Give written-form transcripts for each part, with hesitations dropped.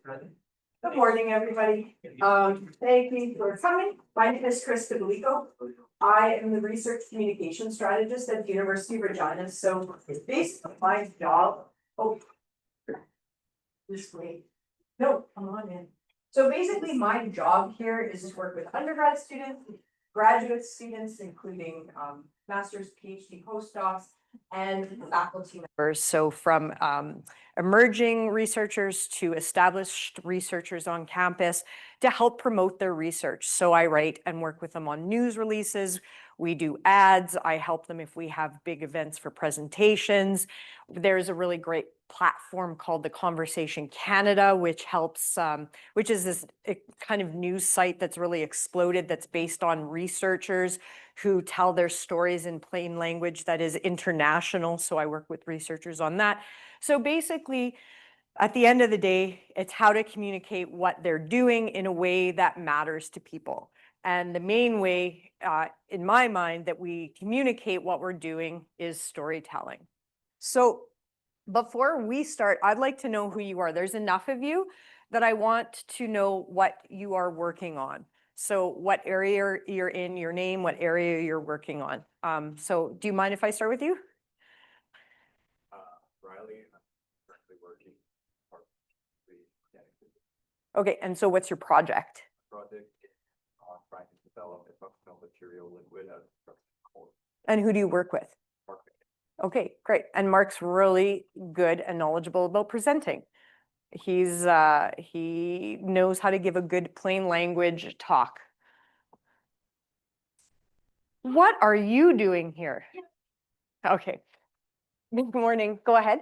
Good morning, everybody. Thank you for coming. My name is Krista Baliko. I am the Research Communications Strategist at the University of Regina. So basically my job, just wait. No, come on in. So basically my job here is to work with undergrad students, graduate students, including master's, PhD, postdocs, and faculty members. So from emerging researchers to established researchers on campus to help promote their research. So I write and work with them on news releases. We do ads. I help them if we have big events for presentations. There's a really great platform called the Conversation Canada, which helps, which is this kind of news site that's really exploded, that's based on researchers who tell their stories in plain language that is international. So I work with researchers on that. So basically, at the end of the day, it's how to communicate what they're doing in a way that matters to people. And the main way, in my mind, that we communicate what we're doing is storytelling. So before we start, I'd like to know who you are. There's enough of you that I want to know what you are working on. So what area you're in, your name, what area you're working on. So do you mind if I start with you? Riley, I'm currently working. Okay, and so what's your project? Project trying to develop a functional material liquid out of coal. And who do you work with? Okay, great. And Mark's really good and knowledgeable about presenting. He knows how to give a good plain language talk. What are you doing here? Okay. Good morning. Go ahead.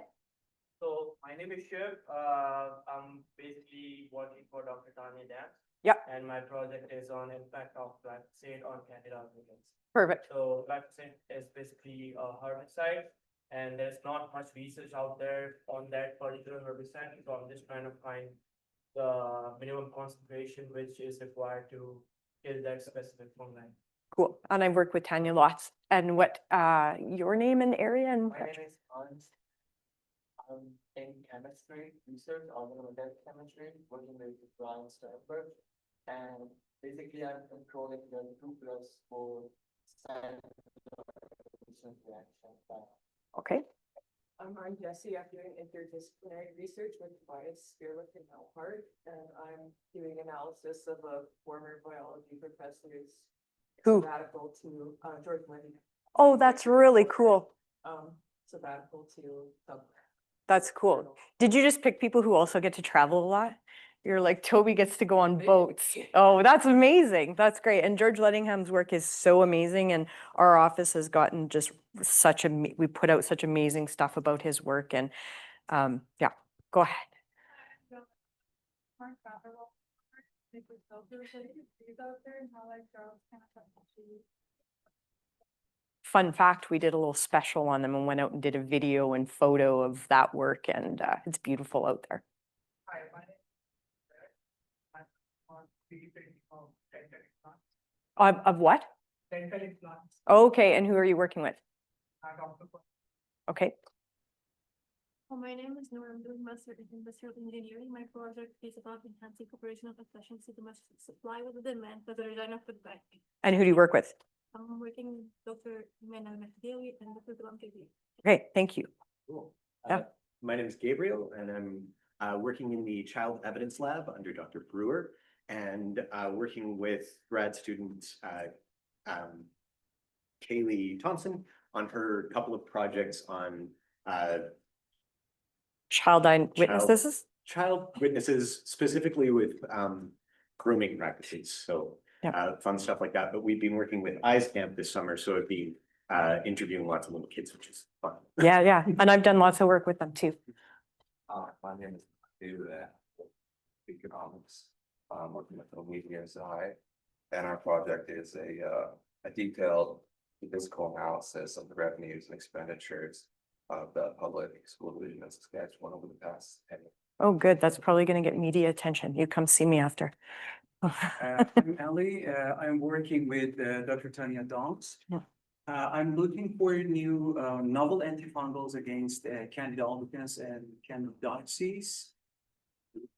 So my name is Shiv. I'm basically working for Dr. Tanya Dan. Yep. And my project is on impact of glyphosate on Candida albicans. Perfect. So glyphosate is basically a herbicide, and there's not much research out there on that particular herbicide. So I'm just trying to find the minimum concentration which is required to kill that specific fungi. Cool. And I've worked with Tanya lots. And what your name and area? And my name is Hans. I'm in chemistry research, organic chemistry, working with Brian Sternberg. And basically I'm controlling the 2+4 reaction. Okay. I'm Jessie. I'm doing interdisciplinary research with Tobias Spearwick and Mel Hart, and I'm doing analysis of a former biology professor's sabbatical to George Lennon. Oh, that's really cool. Sabbatical to That's cool. Did you just pick people who also get to travel a lot? You're like, Toby gets to go on boats. Oh, that's amazing. That's great. And George Lettingham's work is so amazing. And our office has gotten just such we put out such amazing stuff about his work. And yeah, go ahead. Fun fact, we did a little special on them and went out and did a video and photo of that work. And it's beautiful out there. Of what? Okay, and who are you working with? Okay. Well, my name is Noor. I'm doing master in industrial engineering. My project is about enhancing operational efficiency, domestic supply with the demand for the Regina food bank. And who do you work with? I'm working with Dr. Mena Mehdawi and Dr. Dulam Kebbi. Okay, thank you. Cool. Yeah. My name is Gabriel, and I'm working in the Child Evidence Lab under Dr. Brewer, and working with grad student Kaylee Thompson on her couple of projects on Child witnesses? Child witnesses, specifically with grooming practices. So fun stuff like that. But we've been working with Eyes Camp this summer, so it'd be interviewing lots of little kids, which is fun. Yeah. And I've done lots of work with them too. My name is David Economics. I'm working with the media side, and our project is a detailed statistical analysis of the revenues and expenditures of the public school division of Saskatchewan over the past 10 years. Oh, good. That's probably going to get media attention. You come see me after. I'm Ali. I'm working with Dr. Tanya Donks. Yeah. I'm looking for new novel antifungals against Candida albicans and Candida disease.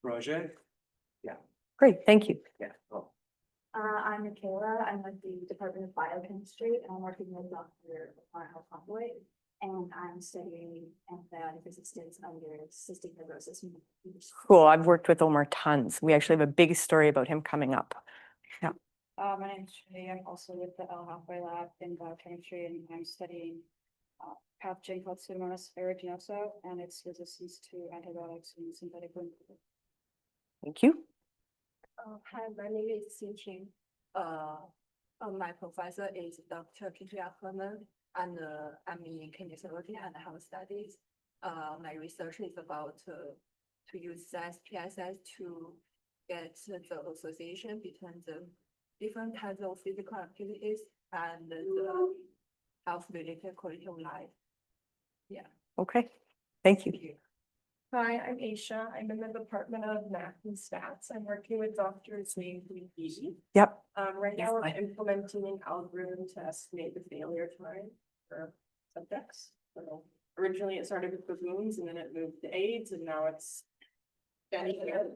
project. Great, thank you. Yeah. Oh, I'm Michaela. I'm with the Department of Biochemistry, and I'm working with Dr. Holloway. And I'm studying antibiotic resistance under cystic fibrosis. Cool, I've worked with Omar tons. We actually have a big story about him coming up. My name is Trey. I'm also with the L Halfway Lab in biochemistry, and I'm studying pathogen called Pseudomonas aeruginosa, and its resistance to antibiotics and synthetic linker. Thank you. Hi, my name is Xin Qing. My professor is Dr. Krista Baliko, and I'm in kinesiology and health studies. My research is about to use PSS to get the association between the different kinds of physical activities and the health-related quality of life. Yeah. Okay, thank you. Hi, I'm Aisha. I'm in the Department of Math and Stats. I'm working with doctors named Lee. Yep, Right now we're implementing an algorithm to estimate the failure time for subjects. So originally it started with baboons and then it moved to AIDS and now it's getting here.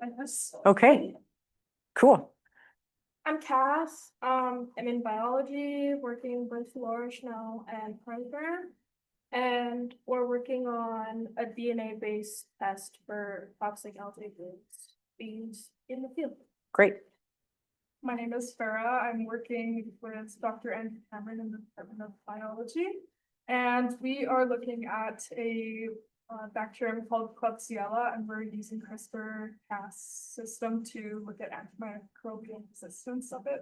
okay, cool. I'm Cass. I'm in biology, working with Laura Schnell and program. And we're working on a DNA-based test for toxic algae beings in the field. Great. My name is Farah. I'm working with Dr. Andrew Cameron in the Department of Biology. And we are looking at a bacterium called Klebsiella, and we're using CRISPR-Cas system to look at antimicrobial resistance of it.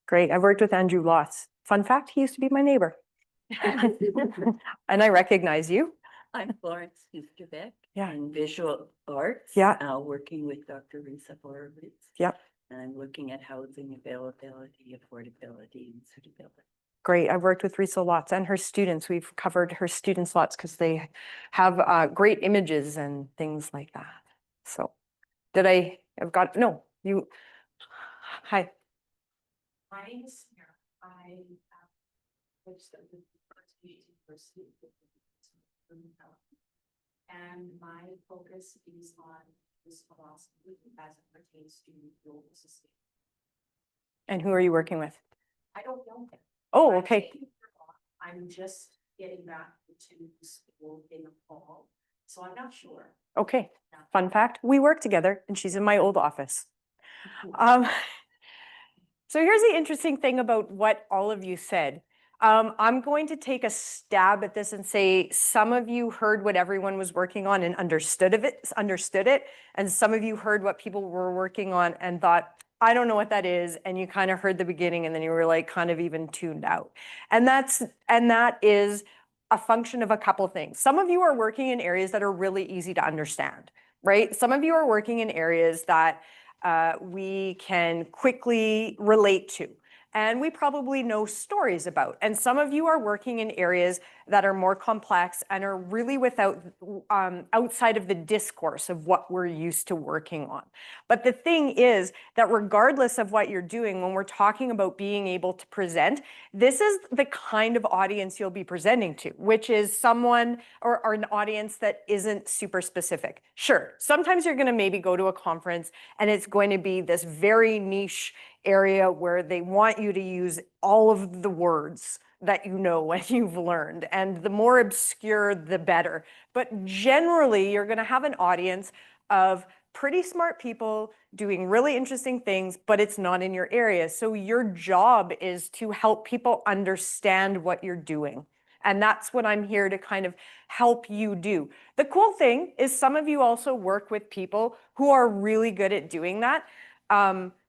Great, I've worked with Andrew lots. Fun fact, he used to be my neighbor. And I recognize you. I'm Florence Huskovic. Yeah. In visual arts. Yeah. Working with Dr. Risa Horowitz. Yep. And I'm looking at housing availability, affordability, and suitability. Great, I've worked with Risa lots and her students. We've covered her students lots because they have great images and things like that. So I've got, no, you, hi. My name is Sarah. I studied at the University of Regina. And my focus is on this philosophy as it pertains to global sustainability. And who are you working with? I don't know. Oh, okay. I'm just getting back to school in the fall, so I'm not sure. Okay, fun fact, we work together and she's in my old office. So here's the interesting thing about what all of you said. I'm going to take a stab at this and say some of you heard what everyone was working on and understood it, and some of you heard what people were working on and thought, I don't know what that is, and you kind of heard the beginning and then you were like kind of even tuned out. And that is a function of a couple things. Some of you are working in areas that are really easy to understand, right? Some of you are working in areas that we can quickly relate to, and we probably know stories about. And some of you are working in areas that are more complex and are really outside of the discourse of what we're used to working on. But the thing is that regardless of what you're doing, when we're talking about being able to present, this is the kind of audience you'll be presenting to, which is someone or an audience that isn't super specific. Sure, sometimes you're going to maybe go to a conference and it's going to be this very niche area where they want you to use all of the words that you know and you've learned, and the more obscure the better. But generally you're going to have an audience of pretty smart people doing really interesting things, but it's not in your area. So your job is to help people understand what you're doing. And that's what I'm here to kind of help you do. The cool thing is some of you also work with people who are really good at doing that,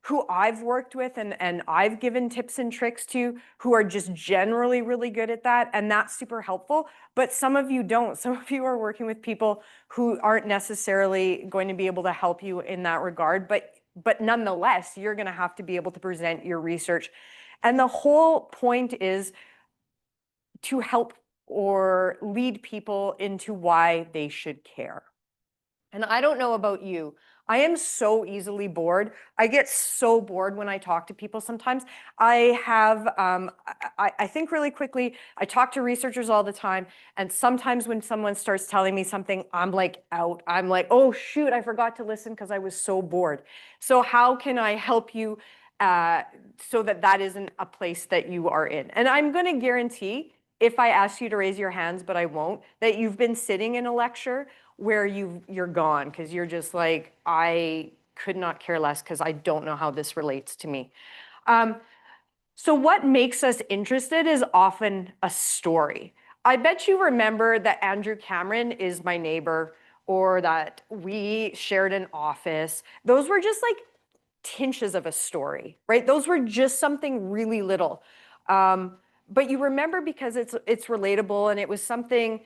who I've worked with and I've given tips and tricks to, who are just generally really good at that. And that's super helpful. But some of you don't. Some of you are working with people who aren't necessarily going to be able to help you in that regard. But nonetheless, you're going to have to be able to present your research. And the whole point is to help or lead people into why they should care. And I don't know about you, I am so easily bored. I get so bored when I talk to people sometimes. I have, I think really quickly, I talk to researchers all the time. And sometimes when someone starts telling me something, I'm like out. I'm like, oh shoot, I forgot to listen because I was so bored. So how can I help you so that that isn't a place that you are in? And I'm going to guarantee, if I ask you to raise your hands, but I won't, that you've been sitting in a lecture where you're gone because you're just like, I could not care less because I don't know how this relates to me. So what makes us interested is often a story. I bet you remember that Andrew Cameron is my neighbor, or that we shared an office. Those were just like tinges of a story, right? Those were just something really little. But you remember because it's relatable, and it was something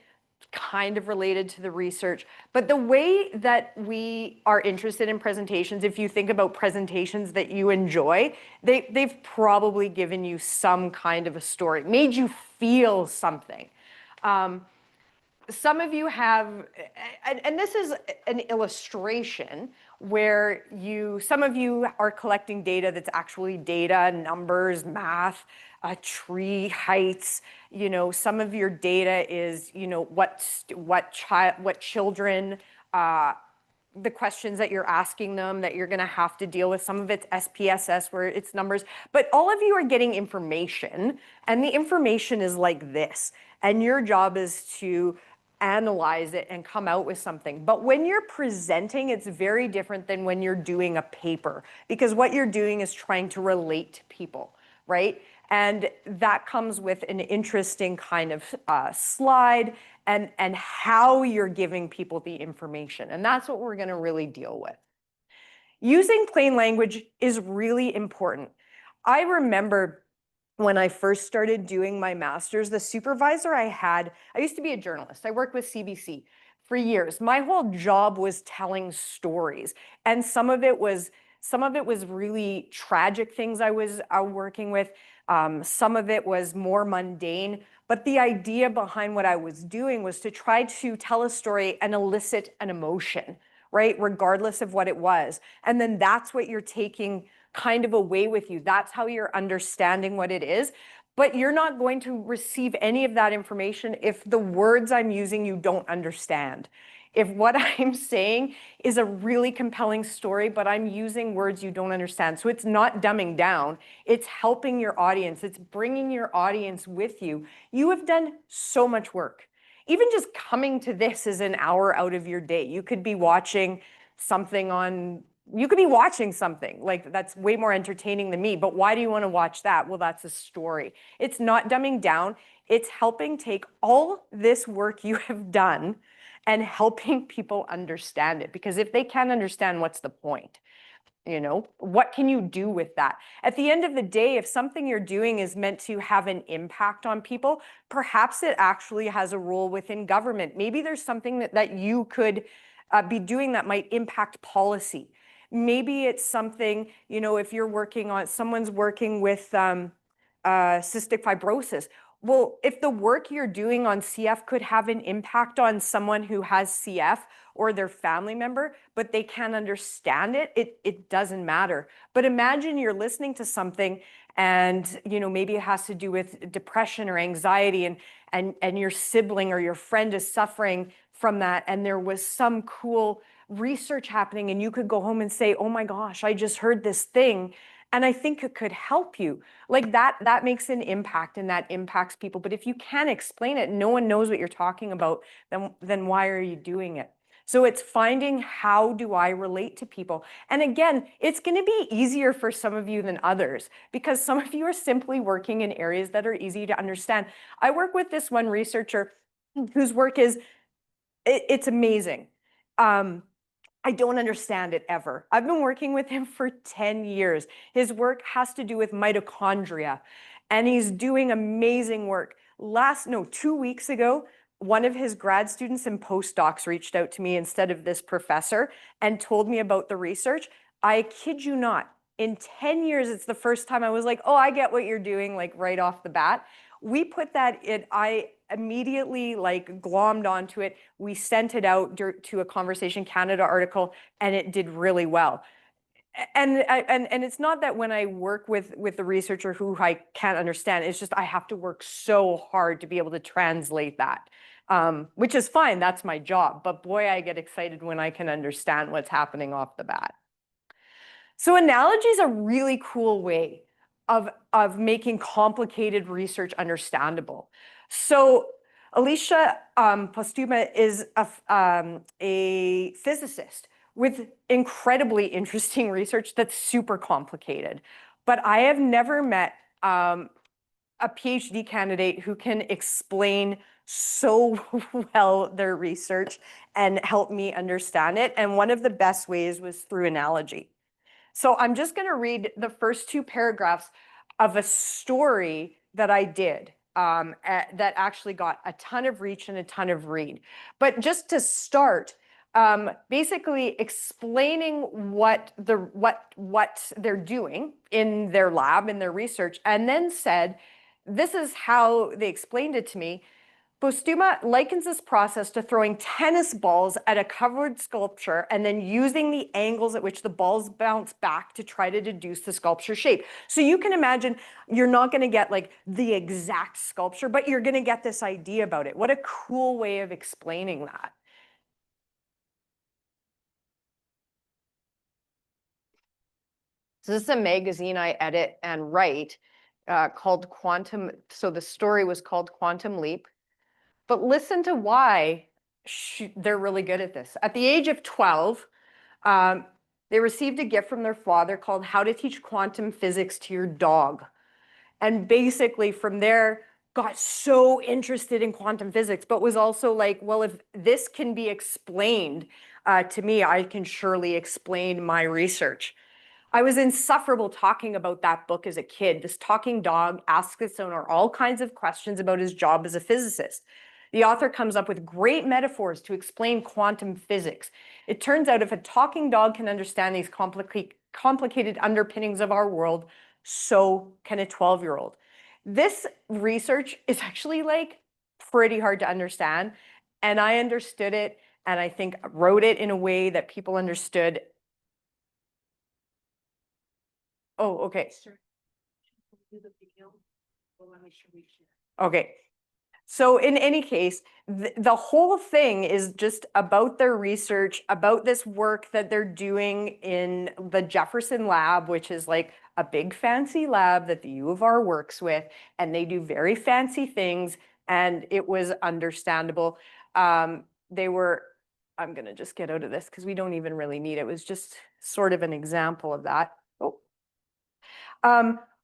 kind of related to the research. But the way that we are interested in presentations, if you think about presentations that you enjoy, they've probably given you some kind of a story, made you feel something. Some of you have, and this is an illustration where some of you are collecting data that's actually data, numbers, math, tree heights. Some of your data is, what children, the questions that you're asking them that you're going to have to deal with. Some of it's SPSS where it's numbers, but all of you are getting information, and the information is like this. And your job is to analyze it and come out with something. But when you're presenting, it's very different than when you're doing a paper, because what you're doing is trying to relate to people, right? And that comes with an interesting kind of slide and how you're giving people the information. And that's what we're going to really deal with. Using plain language is really important. I remember when I first started doing my master's, the supervisor I used to be a journalist. I worked with CBC for years. My whole job was telling stories. And some of it was really tragic things I was working with. Some of it was more mundane. But the idea behind what I was doing was to try to tell a story and elicit an emotion, right? Regardless of what it was. And then that's what you're taking kind of away with you. That's how you're understanding what it is. But you're not going to receive any of that information if the words I'm using you don't understand. If what I'm saying is a really compelling story, but I'm using words you don't understand. So it's not dumbing down, it's helping your audience, it's bringing your audience with you. You have done so much work. Even just coming to this is an hour out of your day. You could be watching something like that's way more entertaining than me, but why do you want to watch that? Well, that's a story. It's not dumbing down. It's helping take all this work you have done and helping people understand it. Because if they can't understand, what's the point? What can you do with that? At the end of the day, if something you're doing is meant to have an impact on people, perhaps it actually has a role within government. Maybe there's something that you could be doing that might impact policy. Maybe it's something, if someone's working with cystic fibrosis. Well, if the work you're doing on CF could have an impact on someone who has CF or their family member, but they can't understand it, it doesn't matter. But imagine you're listening to something and, maybe it has to do with depression or anxiety, and your sibling or your friend is suffering from that, and there was some cool research happening, and you could go home and say, oh my gosh, I just heard this thing, and I think it could help you. Like that makes an impact, and that impacts people. But if you can't explain it, no one knows what you're talking about, then why are you doing it? So it's finding, how do I relate to people? And again, it's going to be easier for some of you than others, because some of you are simply working in areas that are easy to understand. I work with this one researcher whose work it's amazing. I don't understand it ever. I've been working with him for 10 years. His work has to do with mitochondria, and he's doing amazing work. 2 weeks ago, one of his grad students and postdocs reached out to me instead of this professor and told me about the research. I kid you not, in 10 years, it's the first time I was like, oh, I get what you're doing, like right off the bat. We put that in, immediately like glommed onto it. We sent it out to a Conversation Canada article, and it did really well. And it's not that when I work with the researcher who I can't understand, it's just I have to work so hard to be able to translate that, which is fine. That's my job. But boy, I get excited when I can understand what's happening off the bat. So analogy is a really cool way of making complicated research understandable. So Alicia Postuma is a physicist with incredibly interesting research that's super complicated. But I have never met a PhD candidate who can explain so well their research and help me understand it. And one of the best ways was through analogy. So I'm just going to read the first 2 paragraphs of a story that I did that actually got a ton of reach and a ton of read. But just to start, basically explaining what they're doing in their lab, in their research, and then said, this is how they explained it to me. Postuma likens this process to throwing tennis balls at a covered sculpture and then using the angles at which the balls bounce back to try to deduce the sculpture shape. So you can imagine you're not going to get like the exact sculpture, but you're going to get this idea about it. What a cool way of explaining that. So this is a magazine I edit and write called Quantum. So the story was called Quantum Leap. But listen to why they're really good at this. At the age of 12, they received a gift from their father called How to Teach Quantum Physics to Your Dog. And basically from there, got so interested in quantum physics, but was also like, well, if this can be explained to me, I can surely explain my research. I was insufferable talking about that book as a kid. This talking dog asks its owner all kinds of questions about his job as a physicist. The author comes up with great metaphors to explain quantum physics. It turns out if a talking dog can understand these complicated underpinnings of our world, so can a 12-year-old. This research is actually like pretty hard to understand, and I understood it, and I think wrote it in a way that people understood. Oh, okay. Okay. So in any case, the whole thing is just about their research, about this work that they're doing in the Jefferson lab, which is like a big fancy lab that the U of R works with, and they do very fancy things, and it was understandable. I'm going to just get out of this because we don't even really need it. It was just sort of an example of that.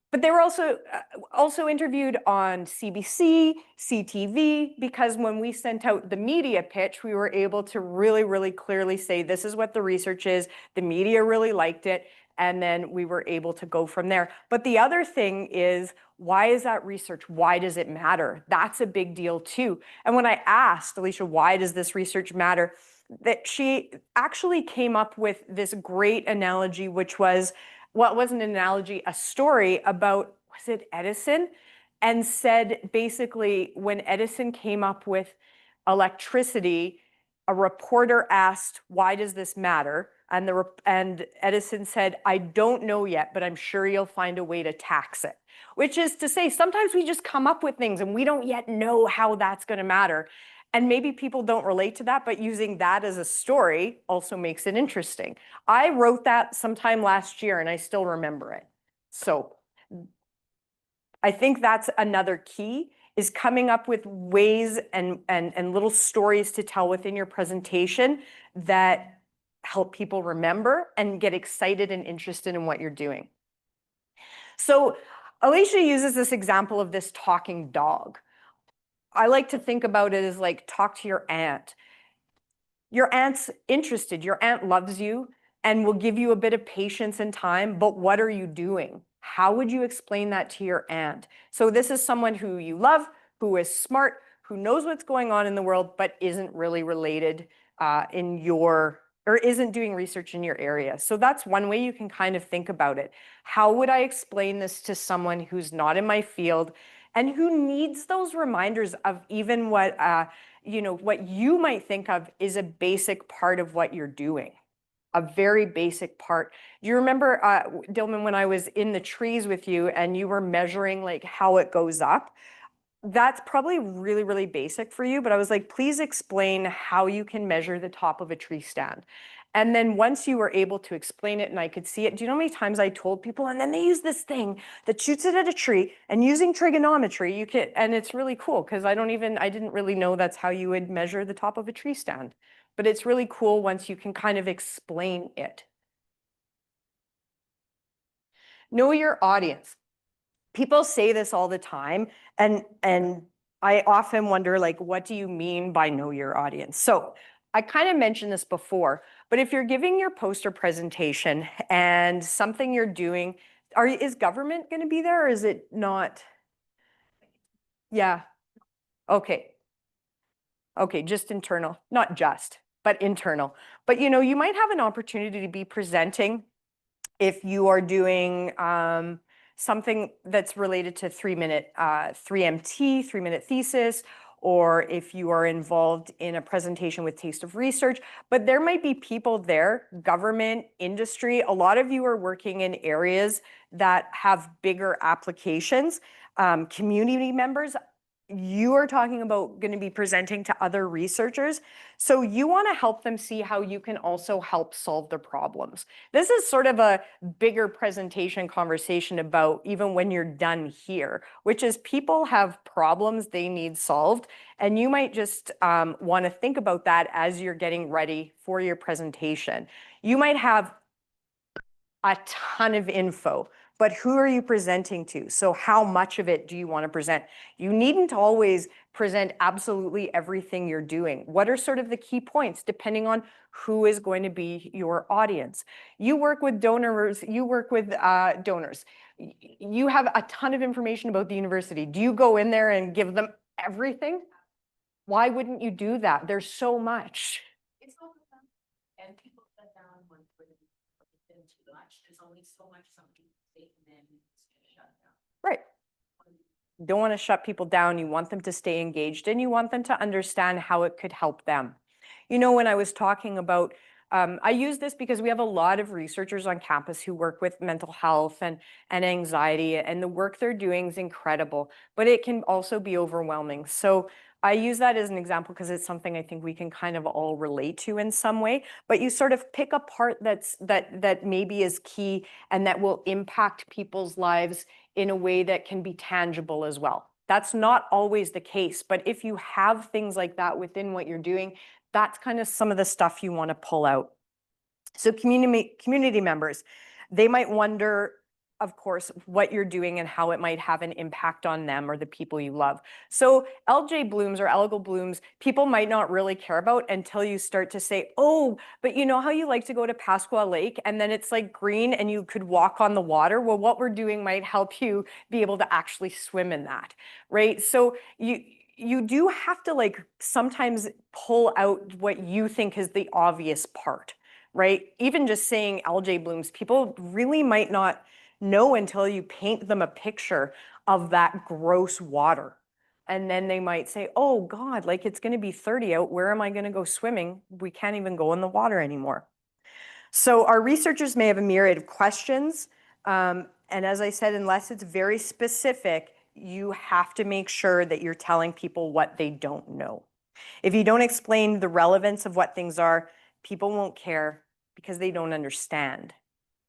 But they were also interviewed on CBC, CTV, because when we sent out the media pitch, we were able to really, really clearly say, this is what the research is. The media really liked it. And then we were able to go from there. But the other thing is, why is that research? Why does it matter? That's a big deal too. And when I asked Alicia, why does this research matter? That she actually came up with this great analogy, which was, well, it wasn't an analogy, a story about, was it Edison? And said basically when Edison came up with electricity, a reporter asked, why does this matter? And Edison said, I don't know yet, but I'm sure you'll find a way to tax it. Which is to say, sometimes we just come up with things and we don't yet know how that's going to matter. And maybe people don't relate to that, but using that as a story also makes it interesting. I wrote that sometime last year and I still remember it. So I think that's another key, is coming up with ways and little stories to tell within your presentation that help people remember and get excited and interested in what you're doing. So Alicia uses this example of this talking dog. I like to think about it as like, talk to your aunt. Your aunt's interested, your aunt loves you and will give you a bit of patience and time, but what are you doing? How would you explain that to your aunt? So this is someone who you love, who is smart, who knows what's going on in the world, but isn't really related or isn't doing research in your area. So that's one way you can kind of think about it. How would I explain this to someone who's not in my field and who needs those reminders of even what, what you might think of is a basic part of what you're doing, a very basic part. Do you remember, Dilman, when I was in the trees with you and you were measuring like how it goes up? That's probably really, really basic for you, but I was like, please explain how you can measure the top of a tree stand. And then once you were able to explain it and I could see it, do you know how many times I told people, and then they use this thing that shoots it at a tree, and using trigonometry, you can, and it's really cool because I didn't really know that's how you would measure the top of a tree stand. But it's really cool once you can kind of explain it. Know your audience. People say this all the time, and I often wonder, like, what do you mean by know your audience? So I kind of mentioned this before, but if you're giving your poster presentation and something you're doing, is government going to be there or is it not? Yeah. Okay. Okay, just internal, not just, but internal. But you might have an opportunity to be presenting if you are doing something that's related to 3-minute 3MT, 3-minute thesis, or if you are involved in a presentation with Taste of Research. But there might be people there, government, industry. A lot of you are working in areas that have bigger applications, community members. You are talking about going to be presenting to other researchers. So you want to help them see how you can also help solve their problems. This is sort of a bigger presentation conversation about even when you're done here, which is people have problems they need solved. And you might just want to think about that as you're getting ready for your presentation. You might have a ton of info, but who are you presenting to? So how much of it do you want to present? You needn't always present absolutely everything you're doing. What are sort of the key points depending on who is going to be your audience? You work with donors, you work with donors. You have a ton of information about the university. Do you go in there and give them everything? Why wouldn't you do that? There's so much. It's all of them, and people shut down when it's been too much. There's only so much something they can then shut down. Right. You don't want to shut people down. You want them to stay engaged and you want them to understand how it could help them. When I was talking about, I use this because we have a lot of researchers on campus who work with mental health and anxiety, and the work they're doing is incredible, but it can also be overwhelming. So I use that as an example because it's something I think we can kind of all relate to in some way, but you sort of pick a part that maybe is key and that will impact people's lives in a way that can be tangible as well. That's not always the case, but if you have things like that within what you're doing, that's kind of some of the stuff you want to pull out. So community members, they might wonder, of course, what you're doing and how it might have an impact on them or the people you love. So LJ blooms or algal blooms, people might not really care about until you start to say, oh, but you know how you like to go to Pasqua Lake and then it's like green and you could walk on the water? Well, what we're doing might help you be able to actually swim in that, right? So you do have to sometimes pull out what you think is the obvious part, right? Even just saying algae blooms, people really might not know until you paint them a picture of that gross water. And then they might say, oh God, it's going to be 30 out. Where am I going to go swimming? We can't even go in the water anymore. So our researchers may have a myriad of questions. And as I said, unless it's very specific, you have to make sure that you're telling people what they don't know. If you don't explain the relevance of what things are, people won't care because they don't understand.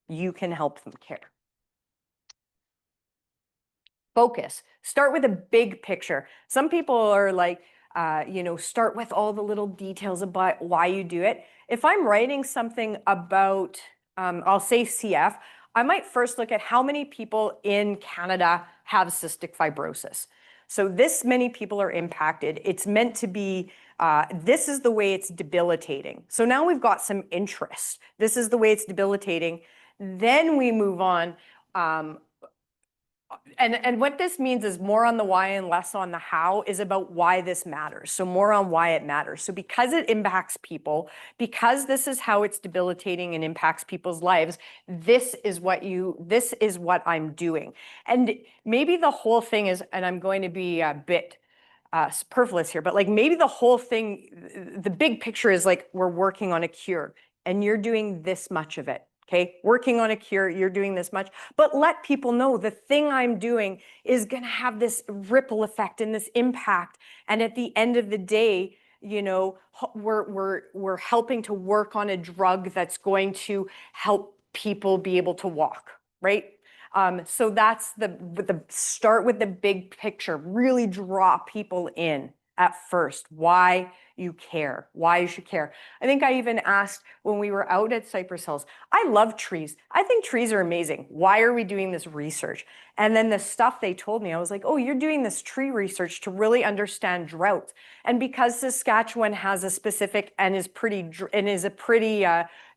You can help them care. Focus. Start with a big picture. Some people are like, start with all the little details about why you do it. If I'm writing something about, I'll say CF, I might first look at how many people in Canada have cystic fibrosis. So this many people are impacted. It's meant to be, this is the way it's debilitating. So now we've got some interest. This is the way it's debilitating. Then we move on. and what this means is more on the why and less on the how is about why this matters. So more on why it matters. So because it impacts people, because this is how it's debilitating and impacts people's lives, this is what I'm doing. And maybe the whole thing is, and I'm going to be a bit superfluous here, but like maybe the whole thing, the big picture is like we're working on a cure and you're doing this much of it. Okay, working on a cure, you're doing this much, but let people know the thing I'm doing is going to have this ripple effect and this impact. And at the end of the day, you know, we're helping to work on a drug that's going to help people be able to walk, right? So that's the start with the big picture, really draw people in at first, why you care, why you should care. I think I even asked when we were out at Cypress Hills, I love trees. I think trees are amazing. Why are we doing this research? And then the stuff they told me, I was like, oh, you're doing this tree research to really understand drought. And because Saskatchewan has a specific and is a pretty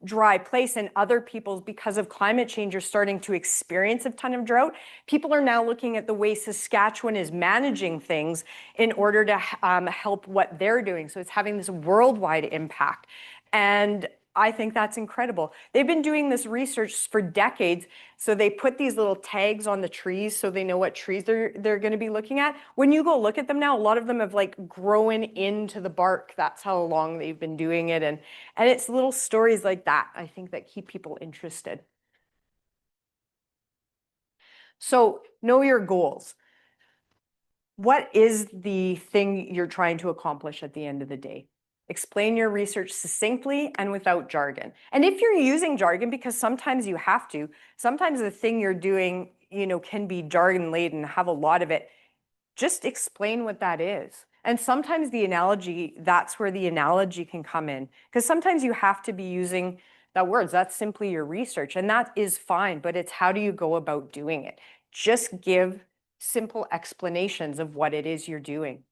dry place, and other peoples, because of climate change, are starting to experience a ton of drought, people are now looking at the way Saskatchewan is managing things in order to help what they're doing. So it's having this worldwide impact. And I think that's incredible. They've been doing this research for decades. So they put these little tags on the trees so they know what trees they're going to be looking at. When you go look at them now, a lot of them have like grown into the bark. That's how long they've been doing it. And it's little stories like that, I think, that keep people interested. So know your goals. What is the thing you're trying to accomplish at the end of the day? Explain your research succinctly and without jargon. And if you're using jargon, because sometimes you have to, sometimes the thing you're doing, you know, can be jargon laden and have a lot of it, just explain what that is. And sometimes the analogy, that's where the analogy can come in, because sometimes you have to be using the words. That's simply your research, and that is fine, but it's how do you go about doing it? Just give simple explanations of what it is you're doing.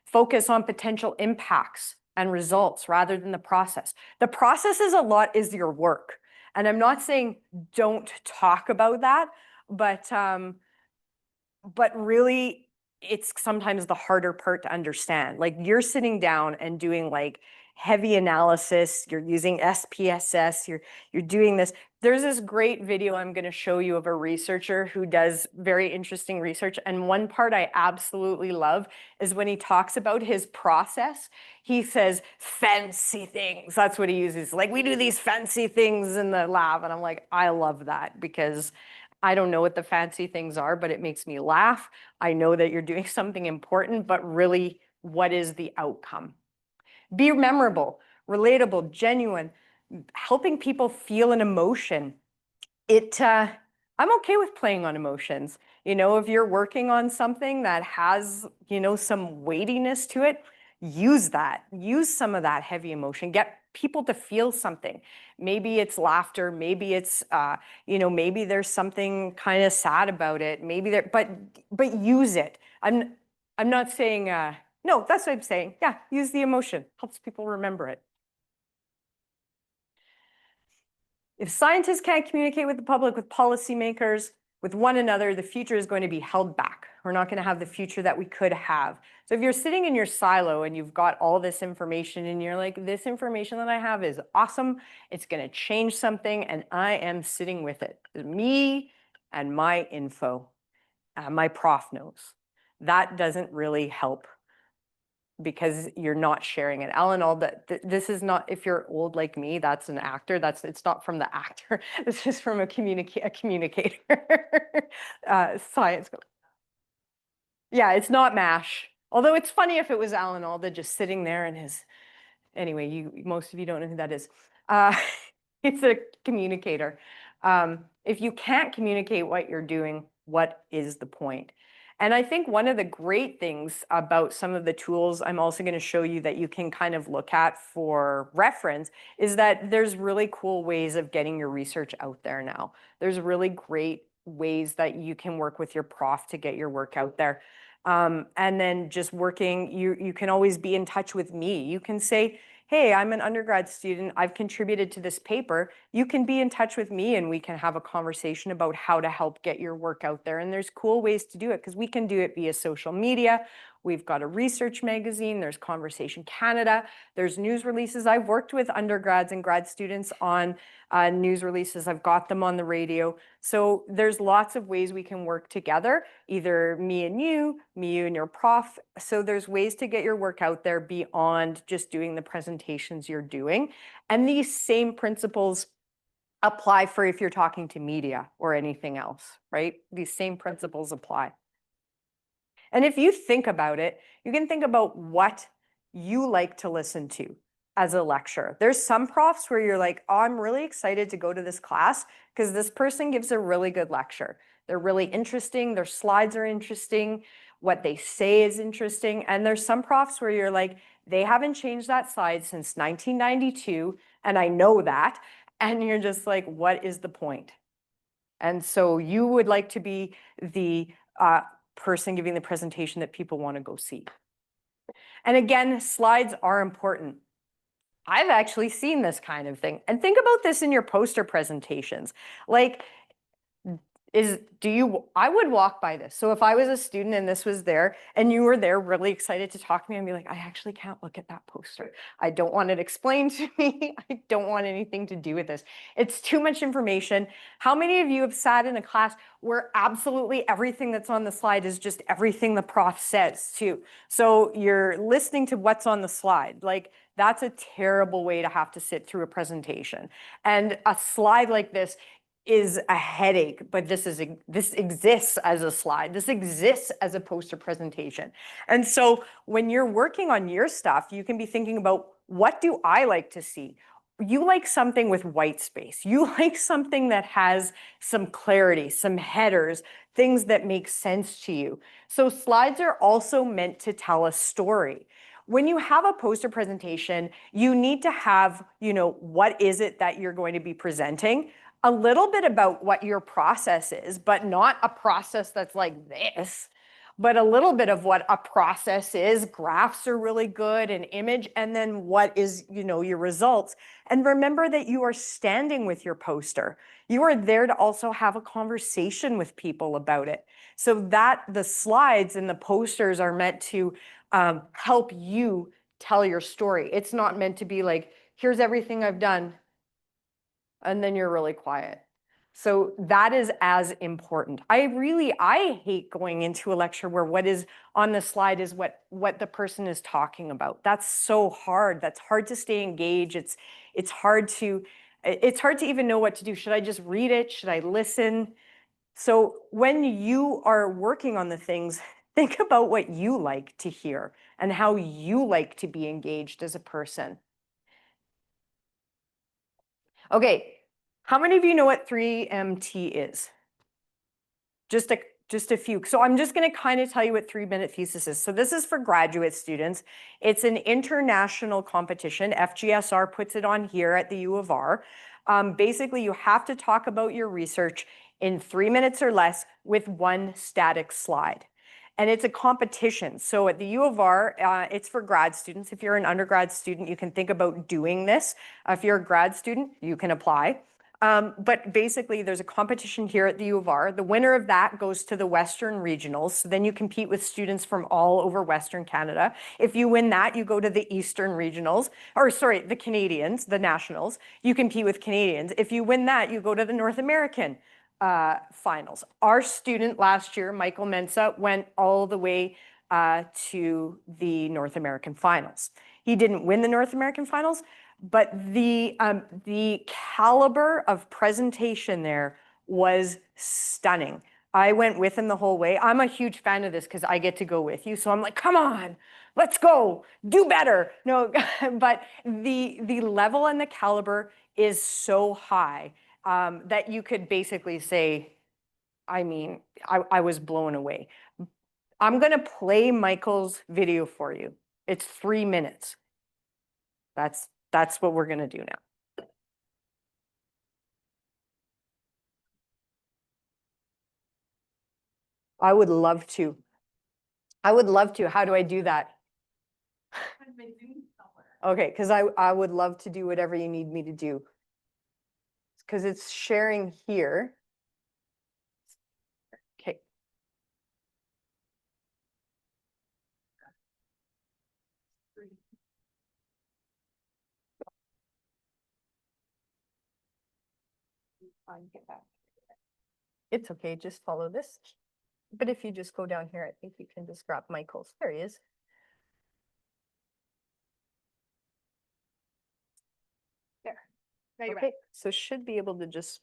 Focus on potential impacts and results rather than the process. The process is your work. And I'm not saying don't talk about that, but really it's sometimes the harder part to understand. Like you're sitting down and doing like heavy analysis, you're using SPSS, you're doing this. There's this great video I'm going to show you of a researcher who does very interesting research. And one part I absolutely love is when he talks about his process. He says fancy things. That's what he uses. Like, we do these fancy things in the lab. And I'm like, I love that, because I don't know what the fancy things are, but it makes me laugh. I know that you're doing something important, but really, what is the outcome? Be memorable, relatable, genuine, helping people feel an emotion. I'm okay with playing on emotions. You know, if you're working on something that has, you know, some weightiness to it, use that. Use some of that heavy emotion. Get people to feel something. Maybe it's laughter. Maybe it's, you know, maybe there's something kind of sad about it. Maybe there, but use it. I'm not saying, no, that's what I'm saying. Yeah, use the emotion. Helps people remember it. If scientists can't communicate with the public, with policymakers, with one another, the future is going to be held back. We're not going to have the future that we could have. So if you're sitting in your silo and you've got all this information and you're like, this information that I have is awesome, it's going to change something, and I am sitting with it. Me and my info, my prof knows. That doesn't really help, because you're not sharing it. Alan, this is not, if you're old like me, that's an actor. It's not from the actor. This is from a communicator. Science. Yeah, it's not MASH. Although it's funny if it was Alan Alda just sitting there in his, anyway, most of you don't know who that is. It's a communicator. If you can't communicate what you're doing, what is the point? And I think one of the great things about some of the tools I'm also going to show you that you can kind of look at for reference is that there's really cool ways of getting your research out there now. There's really great ways that you can work with your prof to get your work out there. And then just working, you can always be in touch with me. You can say, hey, I'm an undergrad student, I've contributed to this paper, you can be in touch with me and we can have a conversation about how to help get your work out there. And there's cool ways to do it because we can do it via social media. We've got a research magazine, there's Conversation Canada, there's news releases. I've worked with undergrads and grad students on news releases. I've got them on the radio. So there's lots of ways we can work together, either me and you and your prof. So there's ways to get your work out there beyond just doing the presentations you're doing. And these same principles apply for if you're talking to media or anything else, right? These same principles apply. And if you think about it, you can think about what you like to listen to as a lecturer. There's some profs where you're like, oh, I'm really excited to go to this class because this person gives a really good lecture. They're really interesting. Their slides are interesting. What they say is interesting. And there's some profs where you're like, they haven't changed that slide since 1992. And I know that. And you're just like, what is the point? And so you would like to be the person giving the presentation that people want to go see. And again, slides are important. I've actually seen this kind of thing. And think about this in your poster presentations. Like, I would walk by this. So if I was a student and this was there and you were there really excited to talk to me, I'd be like, I actually can't look at that poster. I don't want it explained to me. I don't want anything to do with this. It's too much information. How many of you have sat in a class where absolutely everything that's on the slide is just everything the prof says too? So you're listening to what's on the slide. Like, that's a terrible way to have to sit through a presentation. And a slide like this is a headache, but this exists as a slide. This exists as a poster presentation. And so when you're working on your stuff, you can be thinking about, what do I like to see? You like something with white space. You like something that has some clarity, some headers, things that make sense to you. So slides are also meant to tell a story. When you have a poster presentation, you need to have, what is it that you're going to be presenting? A little bit about what your process is, but not a process that's like this, but a little bit of what a process is. Graphs are really good, an image, and then what is, your results. And remember that you are standing with your poster. You are there to also have a conversation with people about it. So that the slides and the posters are meant to help you tell your story. It's not meant to be like, here's everything I've done, and then you're really quiet. So that is as important. I hate going into a lecture where what is on the slide is what the person is talking about. That's so hard. That's hard to stay engaged. It's hard to even know what to do. Should I just read it? Should I listen? So when you are working on the things, think about what you like to hear and how you like to be engaged as a person. Okay, how many of you know what 3MT is? Just a few. So I'm just going to kind of tell you what 3-minute thesis is. So this is for graduate students. It's an international competition. FGSR puts it on here at the U of R. Basically, you have to talk about your research in 3 minutes or less with one static slide. And it's a competition. So at the U of R, it's for grad students. If you're an undergrad student, you can think about doing this. If you're a grad student, you can apply. But basically, there's a competition here at the U of R. The winner of that goes to the Western Regionals. So then you compete with students from all over Western Canada. If you win that, you go to the Eastern Regionals, the Canadians, the Nationals. You compete with Canadians. If you win that, you go to the North American finals. Our student last year, Michael Mensa, went all the way to the North American finals. He didn't win the North American finals, but the caliber of presentation there was stunning. I went with him the whole way. I'm a huge fan of this because I get to go with you. So I'm like, come on, let's go, do better. No, but the level and the caliber is so high that you could basically say, I was blown away. I'm going to play Michael's video for you. It's 3 minutes. That's what we're going to do now. I would love to. How do I do that? Okay, because I would love to do whatever you need me to do. Because it's sharing here. Okay. It's okay, just follow this. But if you just go down here, I think you can just grab Michael's. There he is. There. Now you're okay, so should be able to just.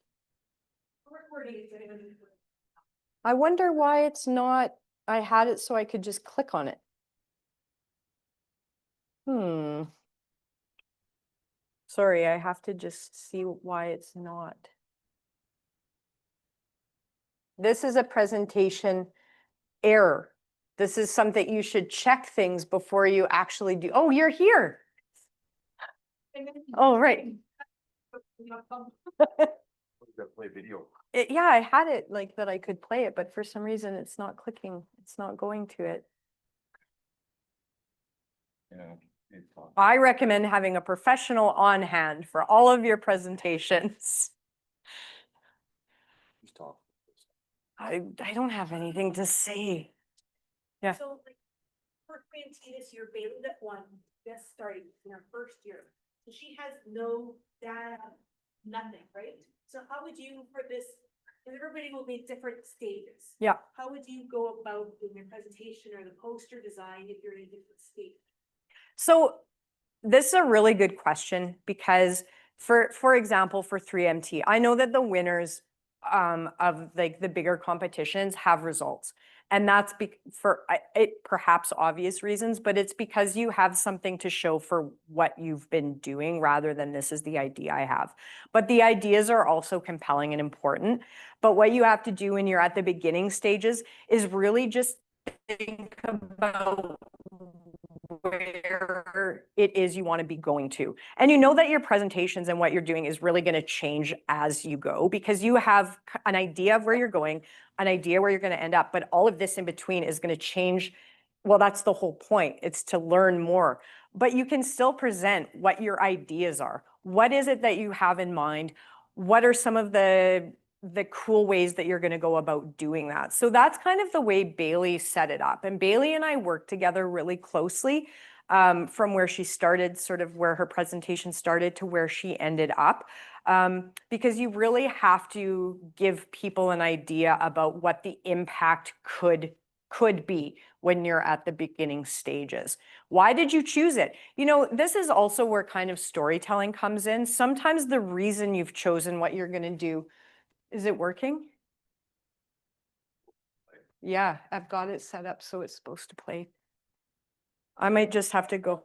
I wonder why it's not, I had it so I could just click on it. Sorry, I have to just see why it's not. This is a presentation error. This is something you should check things before you actually do. Oh, you're here. Oh, right. Play video. Yeah, I had it like that I could play it, but for some reason it's not clicking. It's not going to it. Yeah. I recommend having a professional on hand for all of your presentations. Who's talking? I don't have anything to say. Yeah. So like for Quincy this year, Bailey that won just starting in her first year. So she has no data, nothing, right? So how would you for this, and everybody will be at different stages. Yeah. How would you go about doing your presentation or the poster design if you're in a different state? So this is a really good question because for example, for 3MT, I know that the winners of like the bigger competitions have results. And that's for it perhaps obvious reasons, but it's because you have something to show for what you've been doing rather than this is the idea I have. But the ideas are also compelling and important. But what you have to do when you're at the beginning stages is really just think about where it is you want to be going to. And you know that your presentations and what you're doing is really going to change as you go because you have an idea of where you're going, an idea where you're going to end up, but all of this in between is going to change. Well, that's the whole point. It's to learn more, but you can still present what your ideas are. What is it that you have in mind? What are some of the cool ways that you're going to go about doing that? So that's kind of the way Bailey set it up. And Bailey and I worked together really closely from where she started, sort of where her presentation started to where she ended up. Because you really have to give people an idea about what the impact could be when you're at the beginning stages. Why did you choose it? You know, this is also where kind of storytelling comes in. Sometimes the reason you've chosen what you're going to do. Is it working? Yeah, I've got it set up so it's supposed to play. I might just have to go.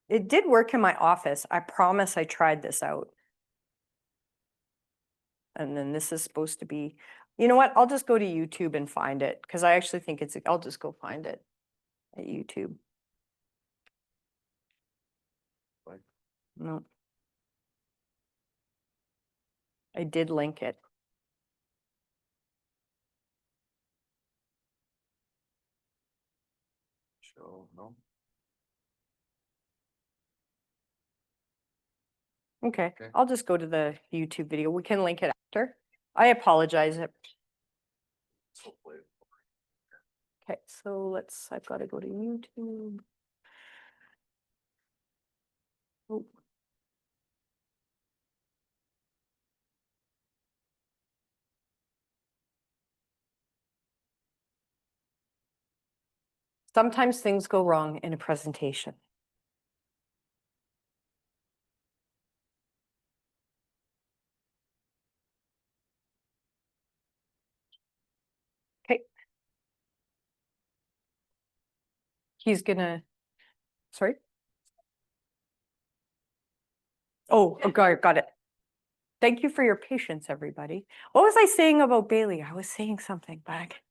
It did work in my office. I promise I tried this out. And then this is supposed to be, you know what? I'll just go to YouTube and find it because I actually think I'll just go find it at YouTube. No. I did link it. Show, no. Okay, I'll just go to the YouTube video. We can link it after. I apologize. Okay, so I've got to go to YouTube. Oh. Sometimes things go wrong in a presentation. Okay. He's gonna, sorry? Oh, got it. Thank you for your patience, everybody. What was I saying about Bailey? I was saying something back.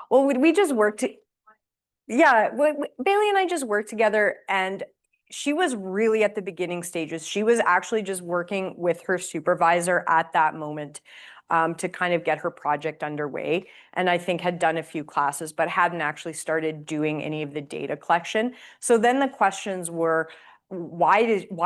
Well, we just worked. Yeah, Bailey and I just worked together and she was really at the beginning stages. She was actually just working with her supervisor at that moment. to kind of get her project underway. And I think had done a few classes, but hadn't actually started doing any of the data collection. So then the questions were, why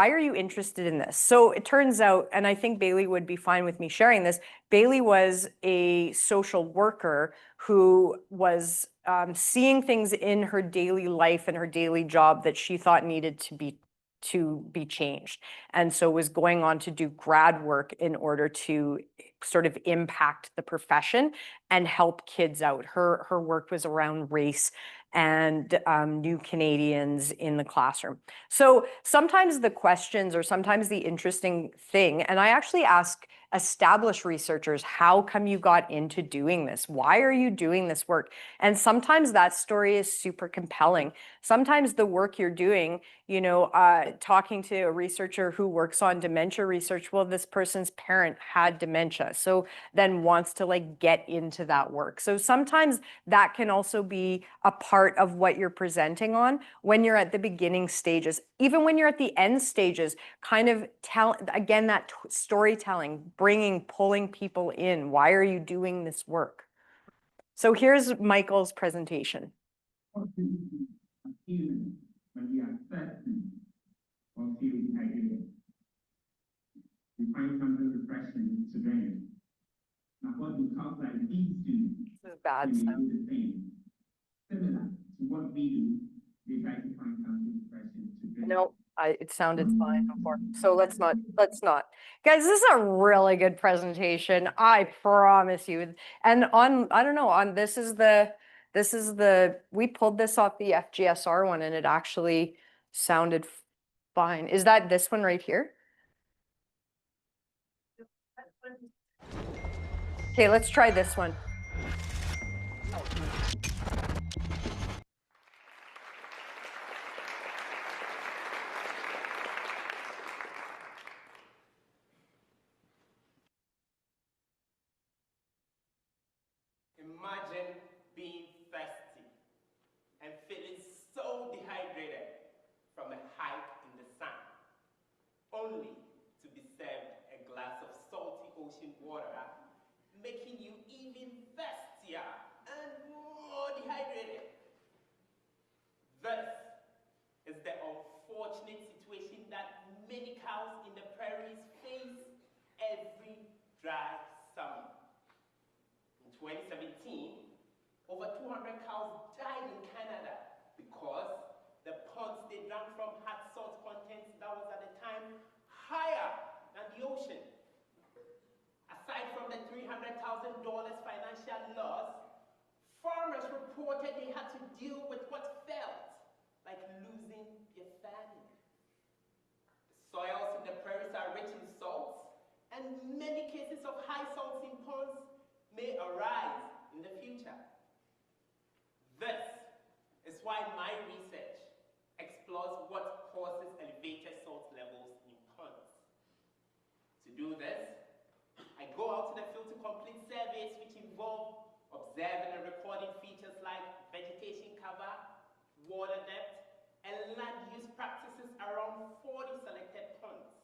are you interested in this? So it turns out, and I think Bailey would be fine with me sharing this, Bailey was a social worker who was seeing things in her daily life and her daily job that she thought needed to be changed. And so was going on to do grad work in order to sort of impact the profession and help kids out. Her work was around race and new Canadians in the classroom. So sometimes the questions or sometimes the interesting thing, and I actually ask established researchers, how come you got into doing this? Why are you doing this work? And sometimes that story is super compelling. Sometimes the work you're doing, you know, talking to a researcher who works on dementia research, well, this person's parent had dementia, so then wants to like get into that work. So sometimes that can also be a part of what you're presenting on when you're at the beginning stages. Even when you're at the end stages, kind of again, that storytelling, pulling people in. Why are you doing this work? So here's Michael's presentation. When we are thirsty or feel dehydrated, we find something refreshing to drink. Now, what we talk like these two, this is bad when sound. we do the same, similar to what we do, we try to find something refreshing to drink. No, it sounded fine before. So let's not. Guys, this is a really good presentation. I promise you. And on, I don't know, on this is the, we pulled this off the FGSR one and it actually sounded fine. Is that this one right here? Okay, let's try this one. Imagine being thirsty and feeling so dehydrated from a hike in the sun, only to be served a glass of salty ocean water, making you even thirstier and more dehydrated. This is the unfortunate situation that many cows in the prairies face every dry summer. In 2017, over 200 cows died in Canada because the ponds they drank from had salt content that was at the time higher than the ocean. Aside from the $300,000 financial loss, farmers reported they had to deal with what felt like losing their family. The soils in the prairies are rich in salts, and many cases of high salts in ponds may arise in the future. This is why my research explores what causes elevated salt levels in ponds. To do this, I go out to the field to complete surveys which involve observing and recording features like vegetation cover, water depth, and land use practices around 40 selected ponds.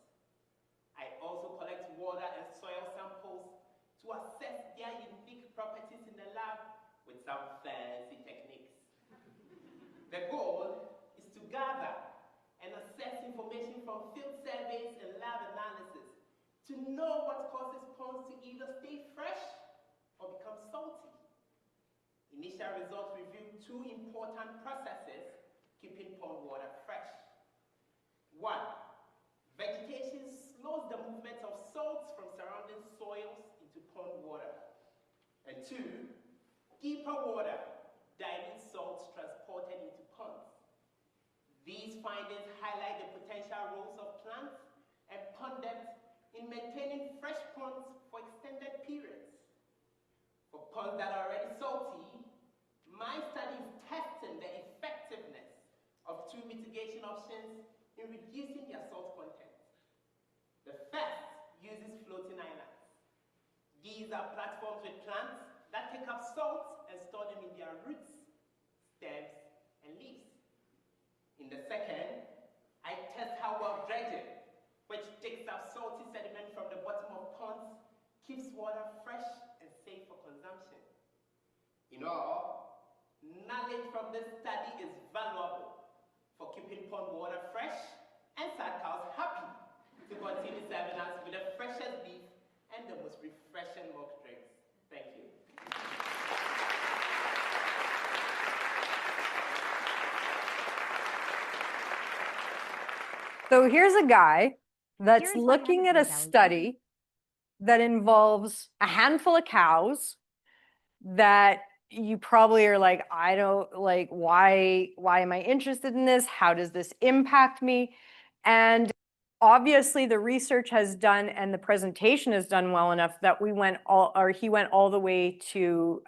I also collect water and soil samples to assess their unique properties in the lab with some fancy techniques. The goal is to gather and assess information from field surveys and lab analysis to know what causes ponds to either stay fresh or become salty. Initial results reveal two important processes keeping pond water fresh. One, vegetation slows the movement of salts from surrounding soils into pond water. And two, deeper water dilutes salts transported into ponds. These findings highlight the potential roles of plants and pond depth in maintaining fresh ponds for extended periods. For ponds that are already salty, my study is testing the effectiveness of two mitigation options in reducing their salt content. The first uses floating islands. These are platforms with plants that take up salts and store them in their roots, stems, and leaves. In the second, I test how well dredging, which digs up salty sediment from the bottom of ponds, keeps water fresh Knowledge from this study is valuable for keeping pond water fresh and sad cows happy to continue serving us with the freshest beef and the most refreshing milk drinks. Thank you. So here's a guy that's looking at a study that involves a handful of cows that you probably are like, I don't like, why am I interested in this? How does this impact me? And obviously the research has done and the presentation has done well enough that he went all the way to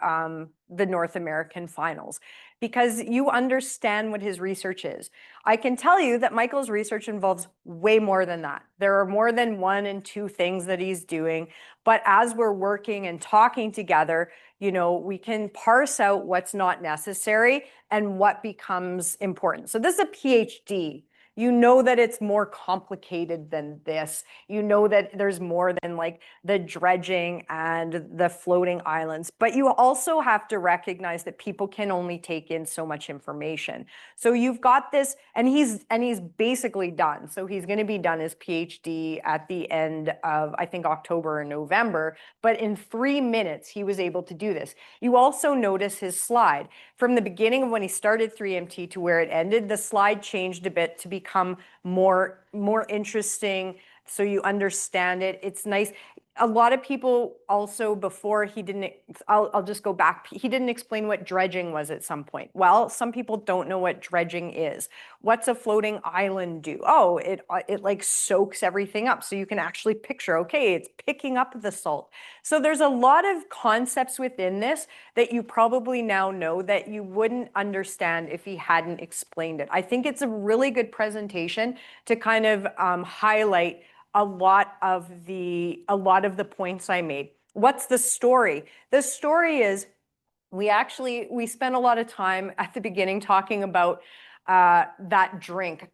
the North American finals, because you understand what his research is. I can tell you that Michael's research involves way more than that. There are more than 1 and 2 things that he's doing, but as we're working and talking together, you know, we can parse out what's not necessary and what becomes important. So this is a PhD. You know that it's more complicated than this. You know that there's more than like the dredging and the floating islands, but you also have to recognize that people can only take in so much information. So you've got this, and he's basically done. So he's going to be done his PhD at the end of, I think, October or November, but in 3 minutes, he was able to do this. You also notice his slide. From the beginning of when he started 3MT to where it ended, the slide changed a bit to become more interesting, so you understand it. It's nice. A lot of people also, before he didn't, I'll just go back, he didn't explain what dredging was at some point. Well, some people don't know what dredging is. What's a floating island do? Oh, it like soaks everything up. So you can actually picture, okay, it's picking up the salt. So there's a lot of concepts within this that you probably now know that you wouldn't understand if he hadn't explained it. I think it's a really good presentation to kind of highlight a lot of the points I made. What's the story? The story is we spent a lot of time at the beginning talking about that drink,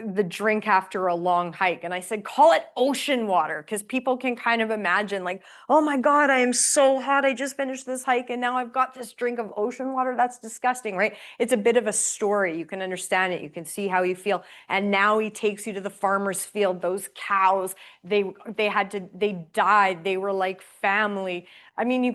the drink after a long hike. And I said, call it ocean water, because people can kind of imagine like, oh my God, I am so hot. I just finished this hike and now I've got this drink of ocean water. That's disgusting, right? It's a bit of a story. You can understand it. You can see how you feel. And now he takes you to the farmer's field. Those cows, they died. They were like family. I mean, you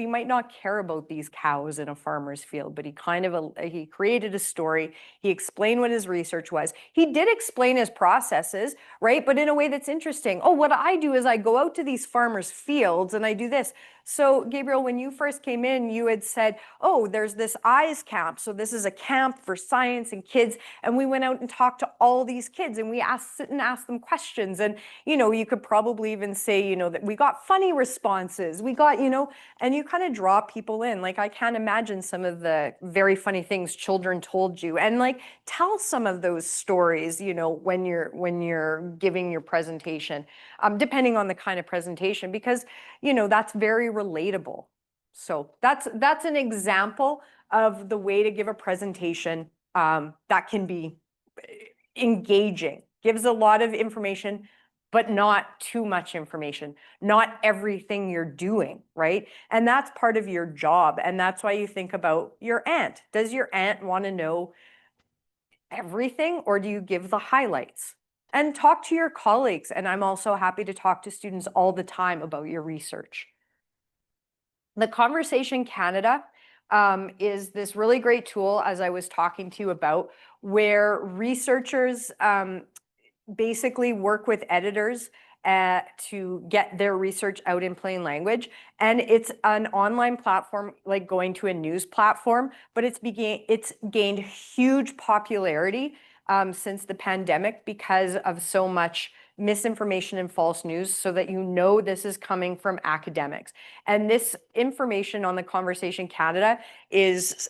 might not care about these cows in a farmer's field, but he created a story. He explained what his research was. He did explain his processes, right? But in a way that's interesting. Oh, what I do is I go out to these farmers' fields and I do this. So Gabriel, when you first came in, you had said, oh, there's this EYES camp. So this is a camp for science and kids. And we went out and talked to all these kids and we sit and asked them questions. And, you know, you could probably even say, you know, that we got funny responses. We got, you know, and you kind of draw people in. Like, I can't imagine some of the very funny things children told you. And like, tell some of those stories, you know, when you're giving your presentation, depending on the kind of presentation, because, you know, that's very relatable. So that's an example of the way to give a presentation that can be engaging, gives a lot of information, but not too much information, not everything you're doing, right? And that's part of your job. And that's why you think about your aunt. Does your aunt want to know everything, or do you give the highlights? And talk to your colleagues. And I'm also happy to talk to students all the time about your research. The Conversation Canada is this really great tool, as I was talking to you about, where researchers basically work with editors to get their research out in plain language. And it's an online platform, like going to a news platform, but it's gained huge popularity since the pandemic because of so much misinformation and false news, so that you know this is coming from academics. And this information on the Conversation Canada it's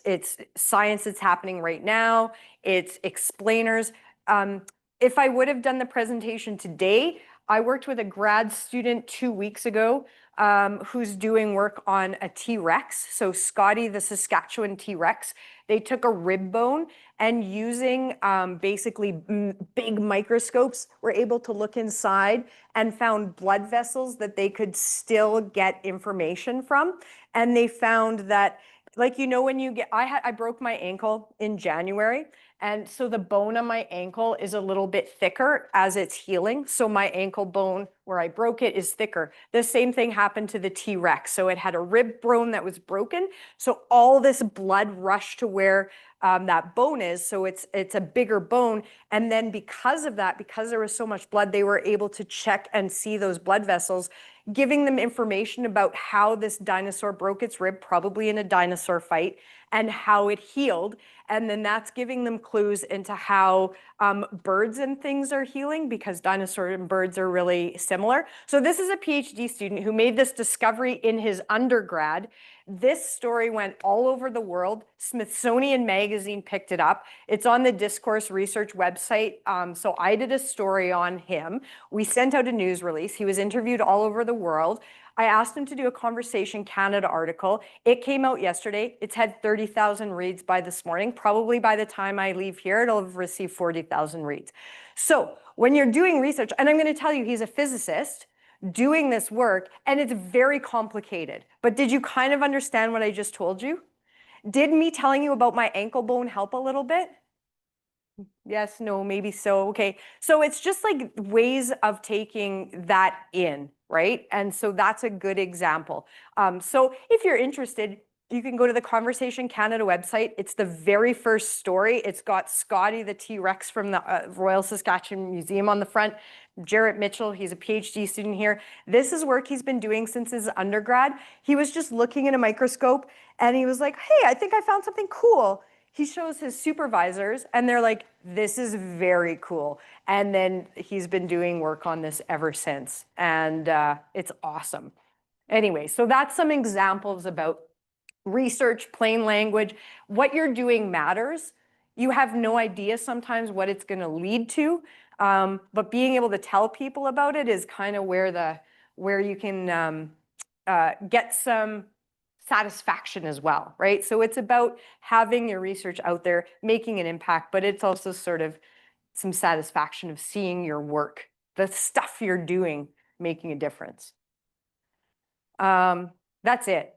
science that's happening right now, it's explainers. If I would have done the presentation today, I worked with a grad student 2 weeks ago who's doing work on a T-Rex. So Scotty, the Saskatchewan T-Rex, they took a rib bone and using basically big microscopes were able to look inside and found blood vessels that they could still get information from. And they found that like, you know, when you get, I broke my ankle in January. And so the bone on my ankle is a little bit thicker as it's healing. So my ankle bone where I broke it is thicker. The same thing happened to the T-Rex. So it had a rib bone that was broken. So all this blood rushed to where that bone is. So it's a bigger bone. And then because of that, because there was so much blood, they were able to check and see those blood vessels, giving them information about how this dinosaur broke its rib, probably in a dinosaur fight, and how it healed. And then that's giving them clues into how birds and things are healing, because dinosaur and birds are really similar. So this is a PhD student who made this discovery in his undergrad. This story went all over the world. Smithsonian Magazine picked it up. It's on the Discourse Research website. So I did a story on him. We sent out a news release. He was interviewed all over the world. I asked him to do a Conversation Canada article. It came out yesterday. It's had 30,000 reads by this morning. Probably by the time I leave here, it'll have received 40,000 reads. So when you're doing research, and I'm going to tell you, he's a physicist doing this work, and it's very complicated. But did you kind of understand what I just told you? Did me telling you about my ankle bone help a little bit? Yes, no, maybe so. Okay. So it's just like ways of taking that in, right? And so that's a good example. So if you're interested, you can go to the Conversation Canada website. It's the very first story. It's got Scotty the T-Rex from the Royal Saskatchewan Museum on the front. Jarrett Mitchell, he's a PhD student here. This is work he's been doing since his undergrad. He was just looking in a microscope and he was like, hey, I think I found something cool. He shows his supervisors and they're like, this is very cool. And then he's been doing work on this ever since. And it's awesome. Anyway, so that's some examples about research, plain language. What you're doing matters. You have no idea sometimes what it's going to lead to. But being able to tell people about it is kind of where you can get some satisfaction as well, right? So it's about having your research out there, making an impact, but it's also sort of some satisfaction of seeing your work, the stuff you're doing, making a difference. That's it.